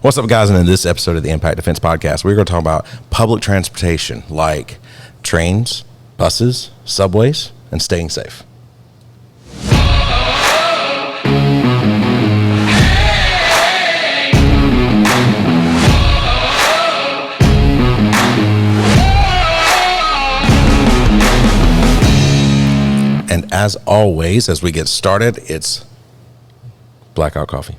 What's up, guys? And in this episode of the Impact Defense Podcast, we're going to talk about public transportation like trains, buses, subways, and staying safe. And as always, as we get started, it's Blackout Coffee.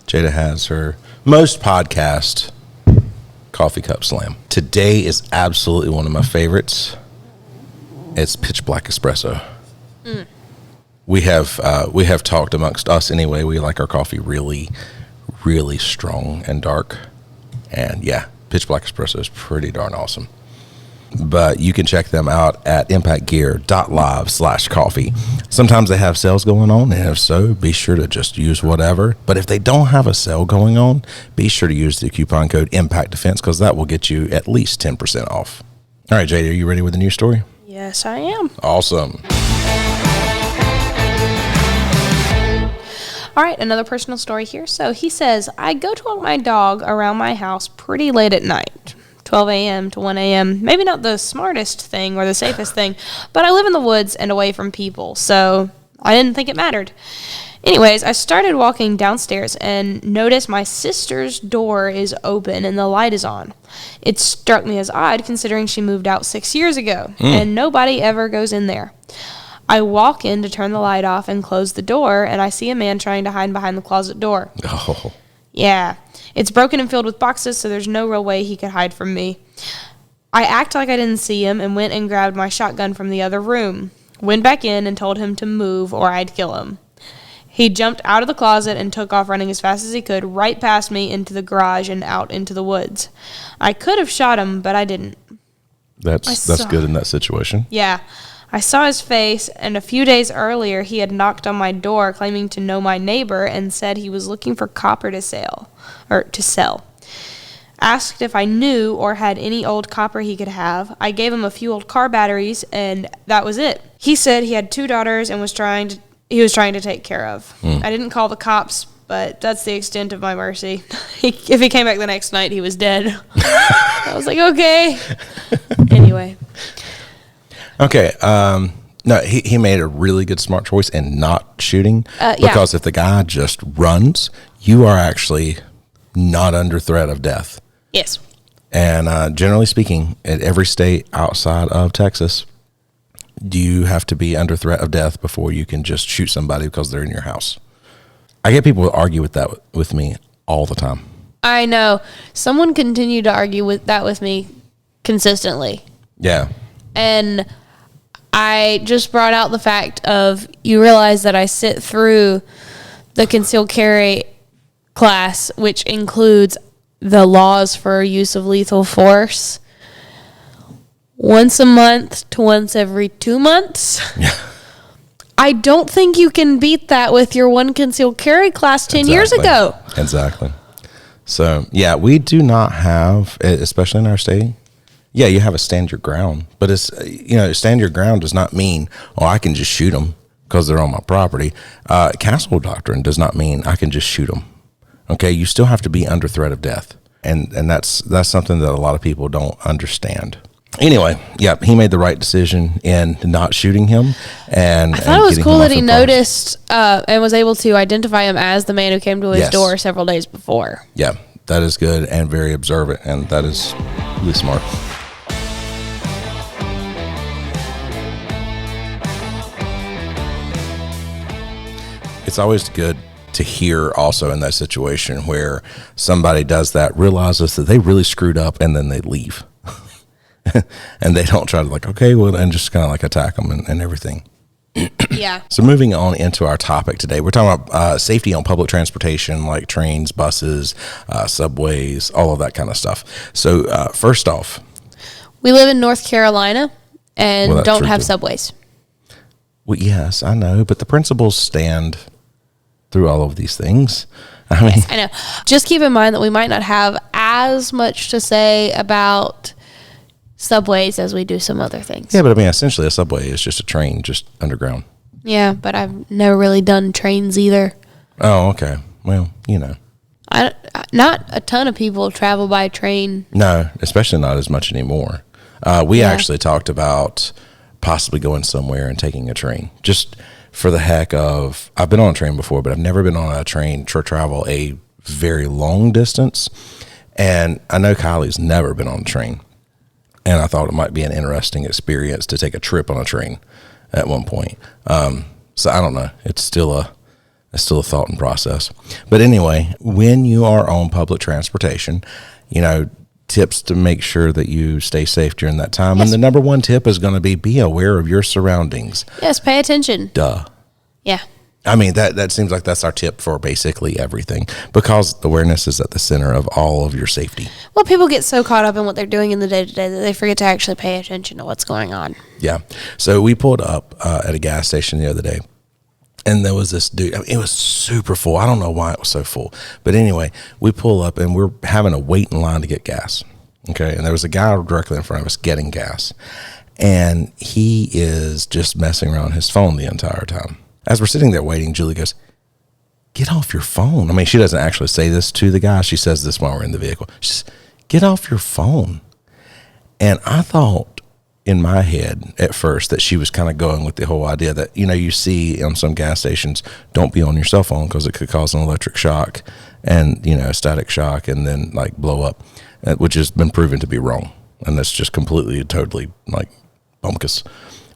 Jada has her most podcast coffee cup slam. Today is absolutely one of my favorites. It's Pitch Black Espresso. We have talked amongst us anyway. We like our coffee really, really strong and dark. And yeah, Pitch Black Espresso is pretty darn awesome. But you can check them out at impactgear.live/coffee. Sometimes they have sales going on, and if so, be sure to just use whatever. But if they don't have a sale going on, be sure to use the coupon code ImpactDefense because that will get you at least 10% off. All right, Jada, are you ready with the news story? Yes, I am. Awesome. All right, another personal story here. So he says, I go to walk my dog around my house pretty late at night. 12 a.m. to 1 a.m. Maybe not the smartest thing or the safest thing, but I live in the woods and away from people, so I didn't think it mattered. Anyways, I started walking downstairs and noticed my sister's door is open and the light is on. It struck me as odd considering she moved out 6 years ago, and nobody ever goes in there. I walk in to turn the light off and close the door, and I see a man trying to hide behind the closet door. Oh. Yeah. It's broken and filled with boxes, so there's no real way he could hide from me. I act like I didn't see him and went and grabbed my shotgun from the other room. Went back in and told him to move or I'd kill him. He jumped out of the closet and took off running as fast as he could, right past me into the garage and out into the woods. I could have shot him, but I didn't. That's good in that situation. Yeah. I saw his face, and a few days earlier, he had knocked on my door claiming to know my neighbor and said he was looking for copper to sell. Asked if I knew or had any old copper he could have. I gave him a few old car batteries, and that was it. He said he had 2 daughters and was trying to take care of. I didn't call the cops, but that's the extent of my mercy. If he came back the next night, he was dead. I was like, okay. Anyway. Okay. No, he made a really good smart choice in not shooting because if the guy just runs, you are actually not under threat of death. Yes. And generally speaking, at every state outside of Texas, you have to be under threat of death before you can just shoot somebody because they're in your house. I get people who argue with me all the time. I know. Someone continued to argue with me consistently. Yeah. And I just brought out the fact of, you realize that I sit through the concealed carry class, which includes the laws for use of lethal force, once a month to once every 2 months. I don't think you can beat that with your one concealed carry class 10 years ago. Exactly. So, yeah, we do not have, especially in our state, yeah, you have a stand your ground, but stand your ground does not mean, I can just shoot them because they're on my property. Castle doctrine does not mean I can just shoot them. Okay, you still have to be under threat of death, and that's something that a lot of people don't understand. Anyway, yeah, he made the right decision in not shooting him. And I thought it was cool that he noticed and was able to identify him as the man who came to his door several days before. Yeah, that is good and very observant, and that is really smart. It's always good to hear also in that situation where somebody does that, realizes that they really screwed up, and then they leave. And they don't try to and just kind of attack them and everything. Yeah. So moving on into our topic today, we're talking about safety on public transportation like trains, buses, subways, all of that kind of stuff. So first off. We live in North Carolina and don't have subways. Well, yes, I know, but the principles stand through all of these things. I mean, yes, I know. Just keep in mind that we might not have as much to say about subways as we do some other things. Yeah, but I mean, essentially a subway is just a train, just underground. Yeah, but I've never really done trains either. Oh, okay. well, you know. Not a ton of people travel by train. No, especially not as much anymore. We actually talked about possibly going somewhere and taking a train, just for the heck of. I've been on a train before, but I've never been on a train to travel a very long distance. And I know Kylie's never been on a train, and I thought it might be an interesting experience to take a trip on a train at one point. So I don't know. It's still a thought and process. But anyway, when you are on public transportation, you know, tips to make sure that you stay safe during that time. Yes. And the number one tip is going to be aware of your surroundings. Yes, pay attention. Duh. Yeah. I mean, that seems like that's our tip for basically everything, because awareness is at the center of all of your safety. Well, people get so caught up in what they're doing in the day-to-day that they forget to actually pay attention to what's going on. Yeah. So we pulled up at a gas station the other day, and there was this dude. I mean, it was super full. I don't know why it was so full. But anyway, we pull up, and we're having to wait in line to get gas. Okay. And there was a guy directly in front of us getting gas, and he is just messing around his phone the entire time. As we're sitting there waiting, Julie goes, "Get off your phone." I mean, she doesn't actually say this to the guy. She says this while we're in the vehicle. She says, "Get off your phone." And I thought in my head at first that she was kind of going with the whole idea that, you know, you see on some gas stations, don't be on your cell phone because it could cause an electric shock and, you know, a static shock and then like blow up, which has been proven to be wrong. And that's just completely, totally like bumpkus.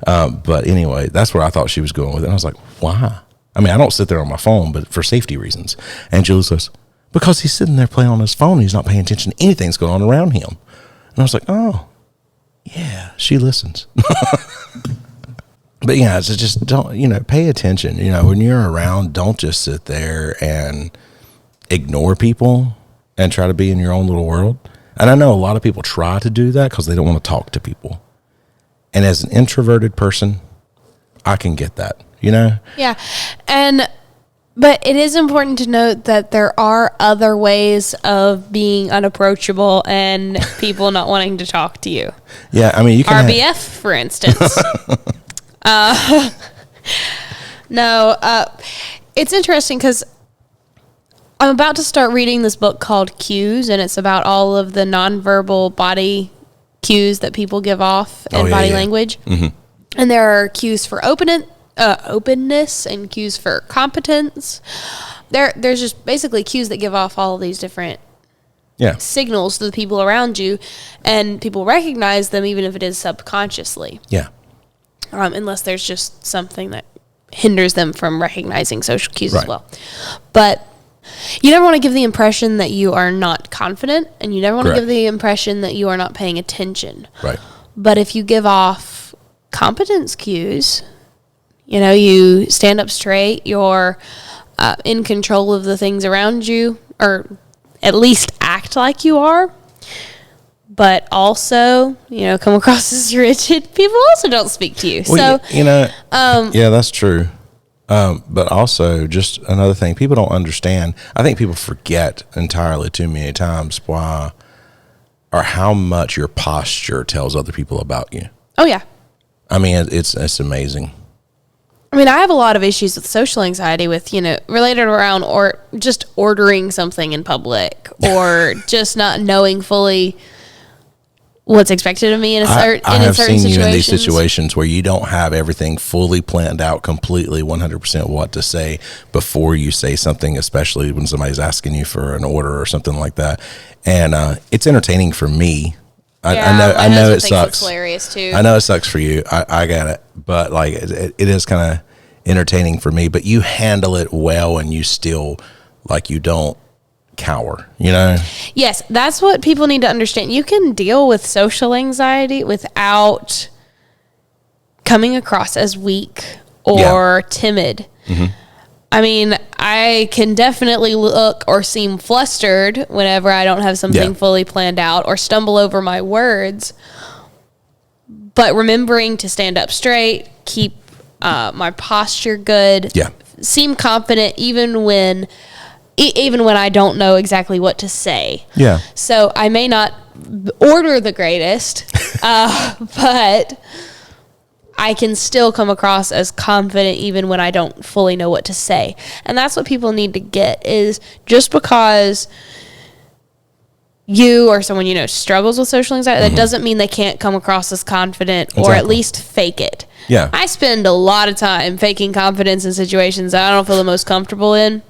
But anyway, that's where I thought she was going with it. And I was like, why? I mean, I don't sit there on my phone, but for safety reasons. And Julie says, because he's sitting there playing on his phone. He's not paying attention to anything that's going on around him. And I was like, oh, yeah, she listens. But yeah, so just don't, you know, pay attention. You know, when you're around, don't just sit there and ignore people and try to be in your own little world. And I know a lot of people try to do that because they don't want to talk to people. And as an introverted person, I can get that, you know? Yeah. But it is important to note that there are other ways of being unapproachable and people not wanting to talk to you. Yeah, I mean, you can RBF, for instance. It's interesting because I'm about to start reading this book called Cues, and it's about all of the nonverbal body cues that people give off in body language. Mm-hmm. And there are cues for openness and cues for competence. There's just basically cues that give off all of these different signals to the people around you, and people recognize them even if it is subconsciously. Yeah. Unless there's just something that hinders them from recognizing social cues as well. But you never want to give the impression that you are not confident, and you never want to give the impression that you are not paying attention. Right. But if you give off competence cues, you know, you stand up straight, you're in control of the things around you, or at least act like you are, but also, you know, come across as rigid, people also don't speak to you. Well, so, you know, yeah, that's true. But also, just another thing, people don't understand. I think people forget entirely too many times why or how much your posture tells other people about you. Oh, yeah. I mean, it's amazing. I mean, I have a lot of issues with social anxiety with, you know, related around or just ordering something in public or just not knowing fully what's expected of me in certain I have situations. Seen you in these situations where you don't have everything fully planned out completely 100% what to say before you say something, especially when somebody's asking you for an order or something like that. And it's entertaining for me. I know it sucks. It's hilarious too. I know it sucks for you. I get it, but like it is kind of entertaining for me. But you handle it well, and you still like you don't cower. You know. Yes, that's what people need to understand. You can deal with social anxiety without coming across as weak or timid. Mm-hmm. I mean, I can definitely look or seem flustered whenever I don't have something fully planned out or stumble over my words. But remembering to stand up straight, keep my posture good, seem confident even when I don't know exactly what to say. Yeah. So I may not order the greatest, but I can still come across as confident even when I don't fully know what to say. And that's what people need to get, is just because you or someone you know struggles with social anxiety, that doesn't mean they can't come across as confident or at least fake it. Yeah. I spend a lot of time faking confidence in situations that I don't feel the most comfortable in.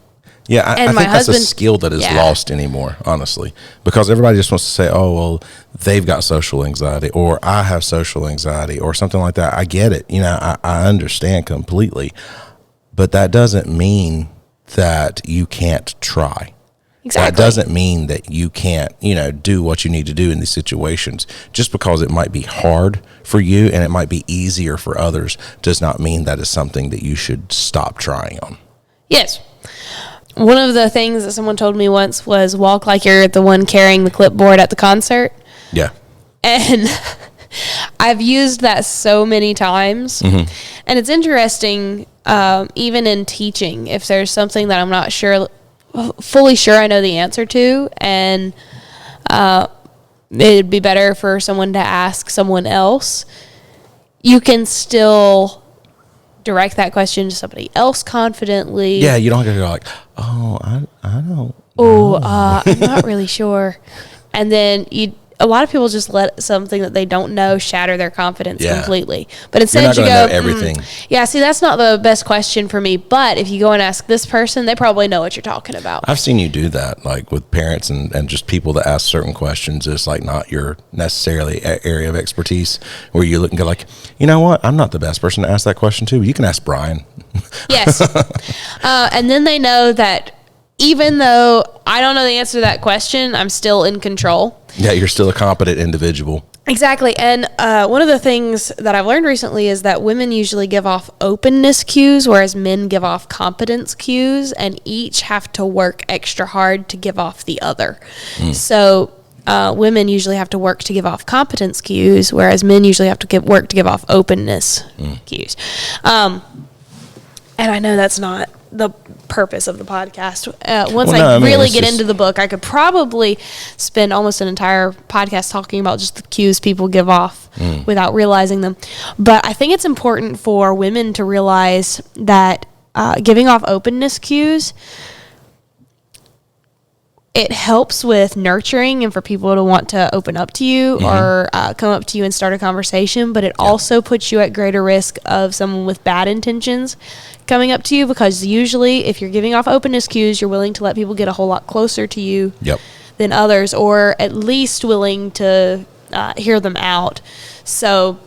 Yeah, I think that's a skill that is lost anymore, honestly, because everybody just wants to say, oh, well, they've got social anxiety, or I have social anxiety, or something like that. I get it. I understand completely, but that doesn't mean that you can't try. Exactly. That doesn't mean that you can't, do what you need to do in these situations. Just because it might be hard for you and it might be easier for others does not mean that is something that you should stop trying on. Yes. One of the things that someone told me once was walk like you're the one carrying the clipboard at the concert. Yeah. And I've used that so many times. And it's interesting, even in teaching, if there's something that I'm not fully sure I know the answer to, and it'd be better for someone to ask someone else, you can still direct that question to somebody else confidently. Yeah, you don't have to go like, oh, I don't. I'm not really sure. And then a lot of people just let something that they don't know shatter their confidence completely. But instead you go, know everything. See, that's not the best question for me. But if you go and ask this person, they probably know what you're talking about. I've seen you do that, like with parents and just people that ask certain questions. It's like not your necessarily area of expertise, where you look and go like, you know what? I'm not the best person to ask that question to. You can ask Brian. Yes. And then they know that even though I don't know the answer to that question, I'm still in control. Yeah, you're still a competent individual. Exactly. And one of the things that I've learned recently is that women usually give off openness cues, whereas men give off competence cues, and each have to work extra hard to give off the other. So women usually have to work to give off competence cues, whereas men usually have to work to give off openness cues. And I know that's not the purpose of the podcast. Once I really get into the book, I could probably spend almost an entire podcast talking about just the cues people give off without realizing them. But I think it's important for women to realize that giving off openness cues, it helps with nurturing and for people to want to open up to you or come up to you and start a conversation. But it also puts you at greater risk of someone with bad intentions coming up to you, because usually if you're giving off openness cues, you're willing to let people get a whole lot closer to you than others, or at least willing to hear them out. So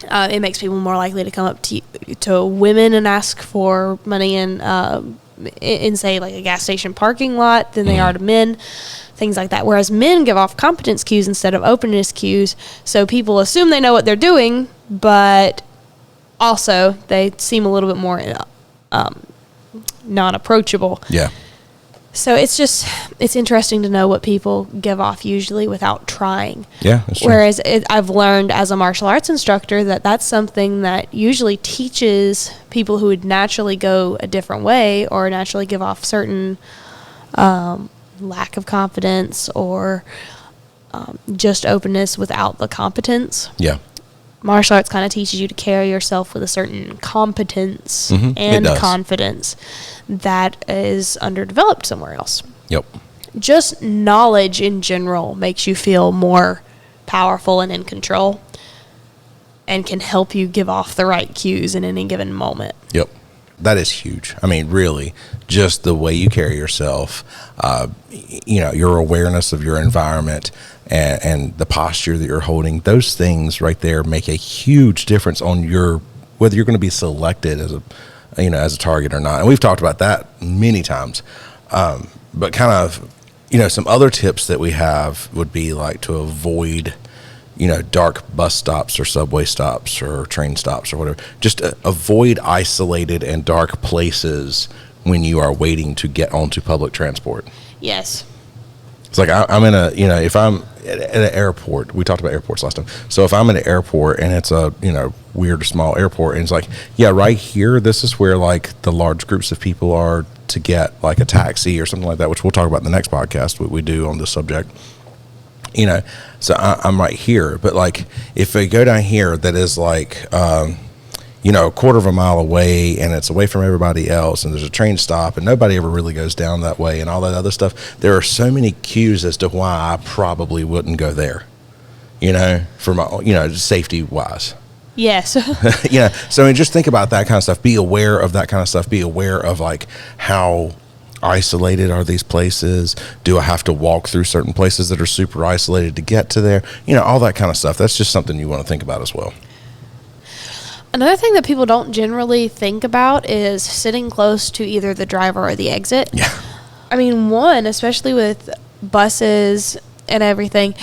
it makes people more likely to come up to women and ask for money in say like a gas station parking lot than they are to men, things like that. Whereas men give off competence cues instead of openness cues, so people assume they know what they're doing, but also they seem a little bit more non-approachable. Yeah. So it's interesting to know what people give off usually without trying. Yeah, that's true. Whereas I've learned as a martial arts instructor that that's something that usually teaches people who would naturally go a different way or naturally give off certain lack of confidence or just openness without the competence. Yeah. Martial arts kind of teaches you to carry yourself with a certain competence and confidence that is underdeveloped somewhere else. Yep. Just knowledge in general makes you feel more powerful and in control and can help you give off the right cues in any given moment. Yep. That is huge. I mean, really, just the way you carry yourself, your awareness of your environment and the posture that you're holding, those things right there make a huge difference on whether you're going to be selected as a target or not. And we've talked about that many times. But kind of, some other tips that we have would be like to avoid dark bus stops or subway stops or train stops or whatever. Just avoid isolated and dark places when you are waiting to get onto public transport. Yes. It's like I'm in if I'm at an airport, we talked about airports last time. So if I'm in an airport and it's a, weird small airport and it's like, yeah, right here, this is where like the large groups of people are to get like a taxi or something like that, which we'll talk about in the next podcast, what we do on this subject. You know, so I'm right here. But like, if I go down here, that is like, you know, a quarter of a mile away, and it's away from everybody else, and there's a train stop, and nobody ever really goes down that way, and all that other stuff. There are so many cues as to why I probably wouldn't go there. You know, for my, you know, safety wise. Yes. You know, so I mean, just think about that kind of stuff. Be aware of that kind of stuff. Be aware of like how isolated are these places? Do I have to walk through certain places that are super isolated to get to there? You know, all that kind of stuff. That's just something you want to think about as well. Another thing that people don't generally think about is sitting close to either the driver or the exit. Yeah. I mean, one, especially with buses and everything,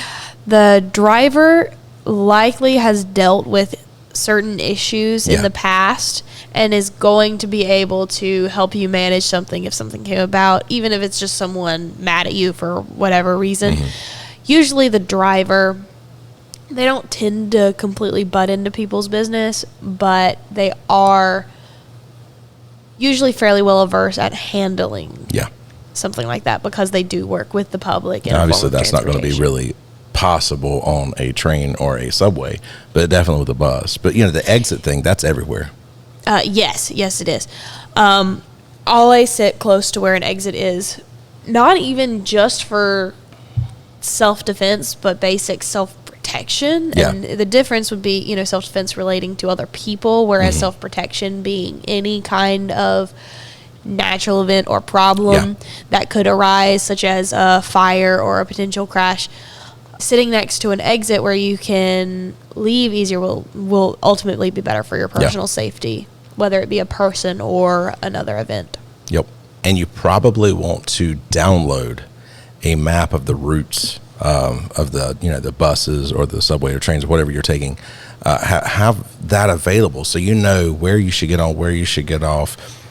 the driver likely has dealt with certain issues in the past and is going to be able to help you manage something if something came about, even if it's just someone mad at you for whatever reason. Usually the driver, they don't tend to completely butt into people's business, but they are usually fairly well averse at handling something like that because they do work with the public. And obviously that's not going to be really possible on a train or a subway, but definitely with a bus. But, you know, the exit thing, that's everywhere. Yes, it is. Always sit close to where an exit is, not even just for self-defense, but basic self-protection. And the difference would be, you know, self-defense relating to other people, whereas self-protection being any kind of natural event or problem that could arise, such as a fire or a potential crash. Sitting next to an exit where you can leave easier will ultimately be better for your personal safety, whether it be a person or another event. Yep. And you probably want to download a map of the routes of the, you know, the buses or the subway or trains or whatever you're taking. Have that available so you know where you should get on, where you should get off.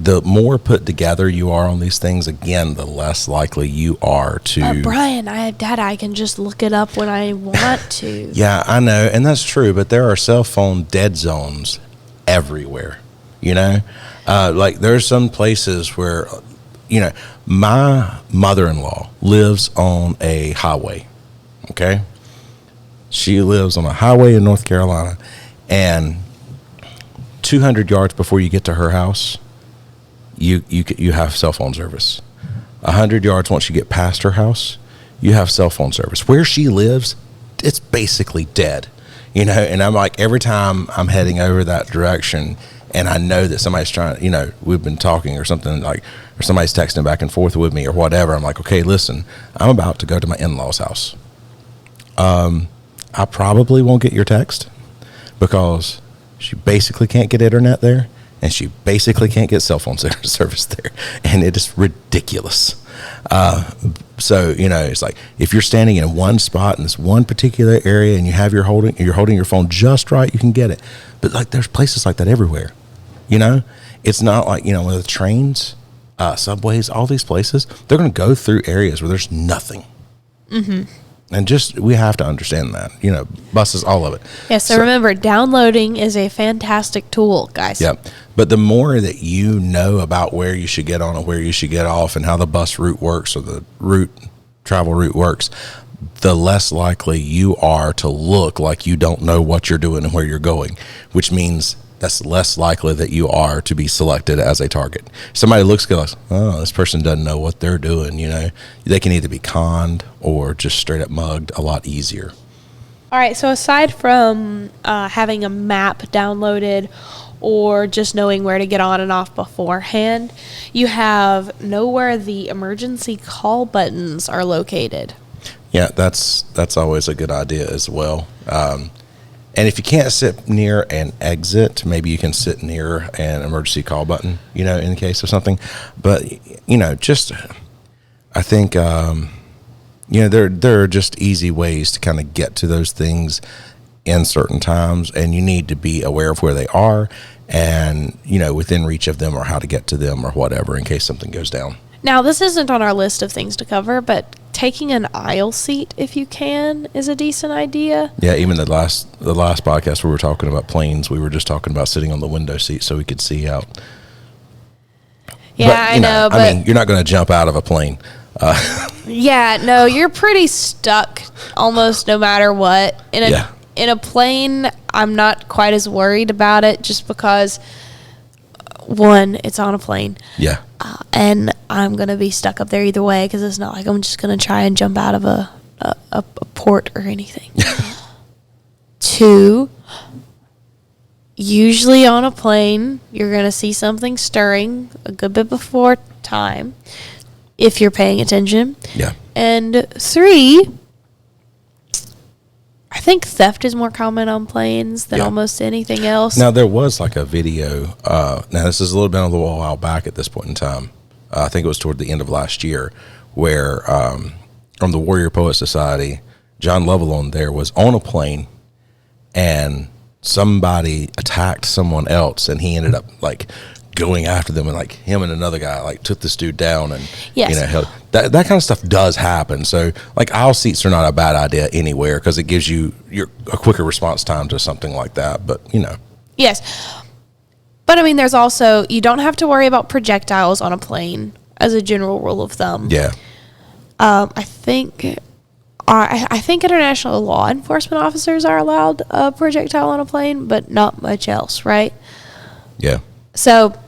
The more put together you are on these things, again, the less likely you are to... Brian, I have data. I can just look it up when I want to. Yeah, I know, and that's true, but there are cell phone dead zones everywhere, you know? Like, there's some places where, you know, my mother-in-law lives on a highway, okay? She lives on a highway in North Carolina, and 200 yards before you get to her house... You have cell phone service. 100 yards once you get past her house, you have cell phone service. Where she lives, it's basically dead, you know. And I'm like, every time I'm heading over that direction, and I know that somebody's trying, you know, we've been talking or something like, or somebody's texting back and forth with me or whatever. I'm like, okay, listen, I'm about to go to my in-laws' house. I probably won't get your text because she basically can't get internet there. And she basically can't get cell phone service there. And it is ridiculous. So, you know, it's like if you're standing in one spot in this one particular area and you're holding your phone just right, you can get it. But like there's places like that everywhere. You know? It's not like, you know, with the trains, subways, all these places, they're going to go through areas where there's nothing. And just, we have to understand that, you know, buses, all of it. Yeah, so remember, downloading is a fantastic tool, guys. Yep. But the more that you know about where you should get on and where you should get off and how the bus route works or the travel route works, the less likely you are to look like you don't know what you're doing and where you're going, which means that's less likely that you are to be selected as a target. Somebody looks good, like, oh, this person doesn't know what they're doing, you know. They can either be conned or just straight up mugged a lot easier. All right, so aside from having a map downloaded or just knowing where to get on and off beforehand, you know where the emergency call buttons are located. Yeah, that's always a good idea as well. And if you can't sit near an exit, maybe you can sit near an emergency call button, you know, in case of something. But, you know, just, I think, you know, there are just easy ways to kind of get to those things in certain times, and you need to be aware of where they are and, you know, within reach of them or how to get to them or whatever in case something goes down. Now, this isn't on our list of things to cover, but taking an aisle seat, if you can, is a decent idea. Yeah, even the last podcast we were talking about planes, we were just talking about sitting on the window seat so we could see out. Yeah, but, I know. But I mean, you're not going to jump out of a plane. Yeah, no, you're pretty stuck almost no matter what. In a plane, I'm not quite as worried about it just because, one, it's on a plane. Yeah. And I'm going to be stuck up there either way because it's not like I'm just going to try and jump out of a port or anything. Two, usually on a plane, you're going to see something stirring a good bit before time if you're paying attention. Yeah. And three, I think theft is more common on planes than almost anything else. Now, there was like a video. Now, this is a little bit on the while back at this point in time. I think it was toward the end of last year where from the Warrior Poet Society, John Lovell on there was on a plane and somebody attacked someone else and he ended up like going after them and like him and another guy like took this dude down and that kind of stuff does happen. So like aisle seats are not a bad idea anywhere because it gives you a quicker response time to something like that. But yes, but I mean there's also you don't have to worry about projectiles on a plane as a general rule of thumb. Yeah. I think international law enforcement officers are allowed a projectile on a plane, but not much else, right? Yeah. So,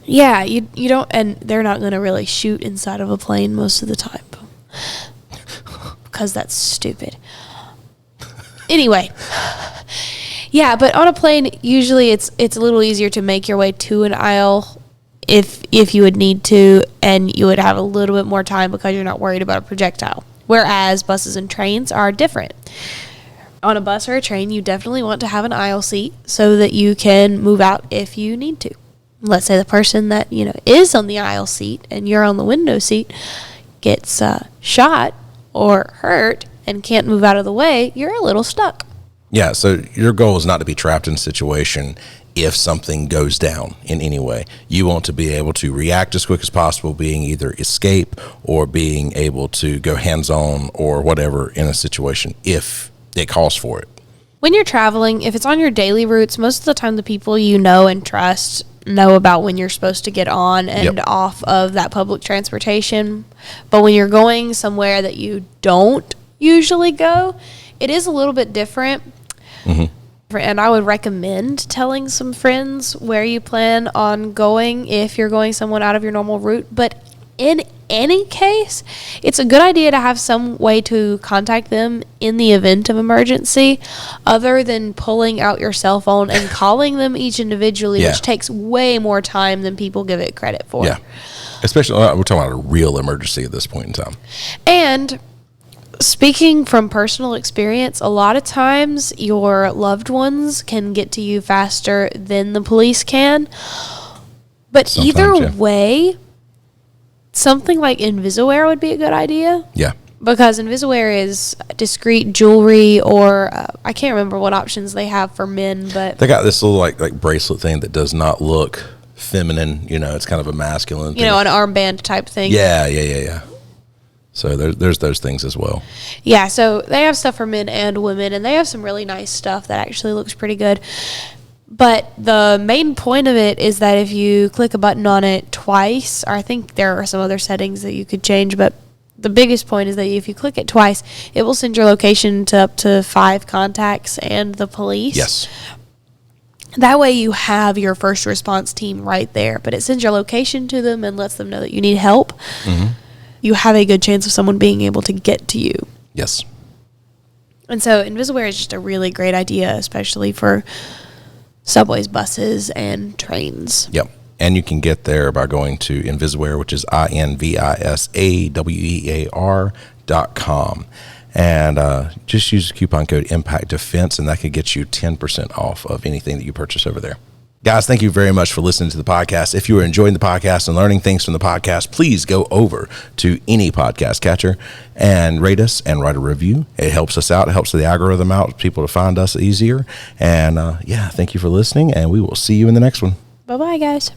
yeah, you don't, and they're not going to really shoot inside of a plane most of the time because that's stupid. Anyway, yeah, but on a plane, usually it's a little easier to make your way to an aisle if you would need to, and you would have a little bit more time because you're not worried about a projectile. Whereas buses and trains are different. On a bus or a train, you definitely want to have an aisle seat so that you can move out if you need to. Let's say the person that, is on the aisle seat and you're on the window seat gets shot or hurt and can't move out of the way, you're a little stuck. Yeah, so your goal is not to be trapped in a situation if something goes down in any way. You want to be able to react as quick as possible, being either escape or being able to go hands-on or whatever in a situation if it calls for it. When you're traveling, if it's on your daily routes, most of the time the people you know and trust know about when you're supposed to get on and off of that public transportation. But when you're going somewhere that you don't usually go, it is a little bit different. Mm-hmm. And I would recommend telling some friends where you plan on going if you're going someone out of your normal route. But in any case, it's a good idea to have some way to contact them in the event of emergency other than pulling out your cell phone and calling them each individually, which takes way more time than people give it credit for. Yeah, especially we're talking about a real emergency at this point in time. And speaking from personal experience, a lot of times your loved ones can get to you faster than the police can. But sometimes, either way, something like Invisiwear would be a good idea. Yeah. Because Invisiwear is discreet jewelry or I can't remember what options they have for men, but they got this little like bracelet thing that does not look feminine. It's kind of a masculine thing. An armband type thing. Yeah. So there's those things as well. Yeah, so they have stuff for men and women, and they have some really nice stuff that actually looks pretty good. But the main point of it is that if you click a button on it twice, or I think there are some other settings that you could change, but the biggest point is that if you click it twice, it will send your location to up to 5 contacts and the police. Yes. That way you have your first response team right there, but it sends your location to them and lets them know that you need help. Mm-hmm. You have a good chance of someone being able to get to you. Yes. And so Invisiwear is just a really great idea, especially for subways, buses, and trains. Yep. And you can get there by going to Invisiwear, which is INVISAWEAR.com. And just use the coupon code Impact Defense, and that could get you 10% off of anything that you purchase over there. Guys, thank you very much for listening to the podcast. If you are enjoying the podcast and learning things from the podcast, please go over to any podcast catcher and rate us and write a review. It helps us out. It helps the algorithm out, people to find us easier. And thank you for listening, and we will see you in the next one. Bye-bye, guys.